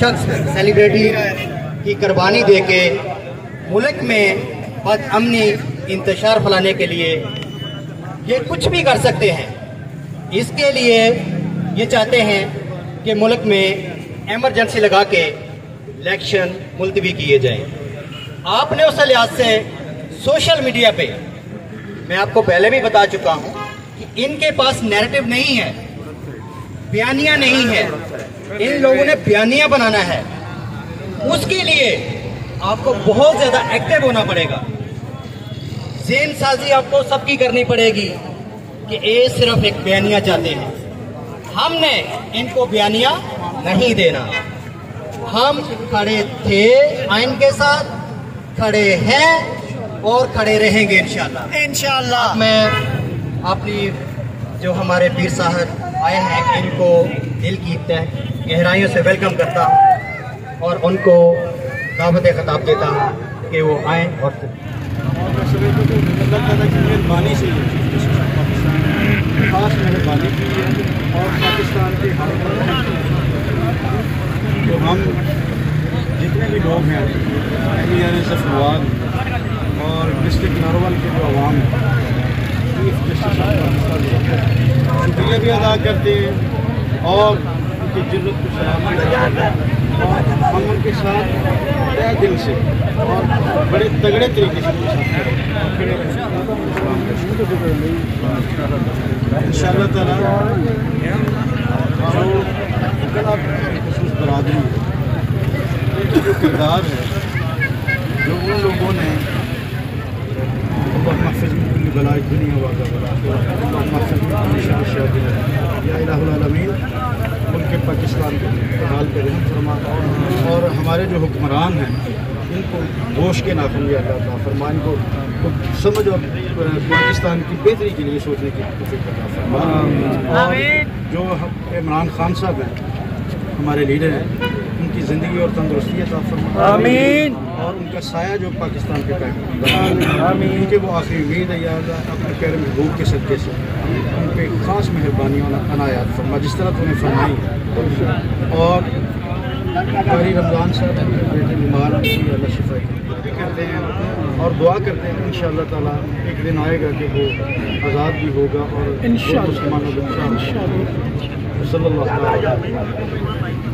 शख्स सेलिब्रिटी की कुर्बानी दे के मुल्क में बदअमनी इंतशार फैलाने के लिए ये कुछ भी कर सकते हैं। इसके लिए ये चाहते हैं कि मुल्क में एमरजेंसी लगा के इलेक्शन मुलतवी किए जाएं। आपने उस लिहाज से सोशल मीडिया पे मैं आपको पहले भी बता चुका हूं कि इनके पास नैरेटिव नहीं है, बयानियां नहीं है। इन लोगों ने बयानियां बनाना है, उसके लिए आपको बहुत ज्यादा एक्टिव होना पड़ेगा। ज़हन साजी आपको सबकी करनी पड़ेगी कि ये सिर्फ एक बयानिया चाहते हैं। हमने इनको बयानिया नहीं देना। हम खड़े थे आइन के साथ, खड़े हैं और खड़े रहेंगे इंशाअल्लाह। मैं अपनी जो हमारे पीर साहब आए हैं इनको दिल की गहराइयों से वेलकम करता हूँ और उनको दावत खिताब देता हूँ कि वो आए और मेहरबानी से खास मेहरबानी की है और पाकिस्तान के तो हम जितने भी लोग हैं फवाद और डिस्ट्रिक्ट नारोवल के जो आवाम चीफ जस्टिस शुक्रिया भी अदा करते हैं और उनकी जरूरत को सलाम और हम उनके साथ तय दिल से और बड़े तगड़े तरीके से इंशाअल्लाह ताला जो खसूस बरादरी जो किरदार है जो उन लोगों ने बलाए दुनिया उनके पाकिस्तान के हाल पे रहम फरमा और हमारे जो हुक्मरान हैं इनको गोश के नाखून भी अता फरमा, इनको समझ और पाकिस्तान की बेहतरी के लिए सोचने की तौफीक अता फरमा। और जो इमरान खान साहब हैं हमारे लीडर हैं, उनकी ज़िंदगी और तंदुरुस्ती अता फरमा आमीन और उनका साया जो पाकिस्तान पे कायम उनके वो आखिरी उम्मीद है या अल्लाह अपने प्यारे महबूब के सदक़े से उन पर ख़ास मेहरबानी अनायात फरमा जिस तरह उन्हें फरमाई। और कारी रमज़ान साहब बेटे बीमार अल्लाह शिफा करते हैं और दुआ करते हैं इंशाअल्लाह ताला एक दिन आएगा कि वो आज़ाद भी होगा और मुसलमानों को सल्लल्लाहु अलैहि वसल्लम।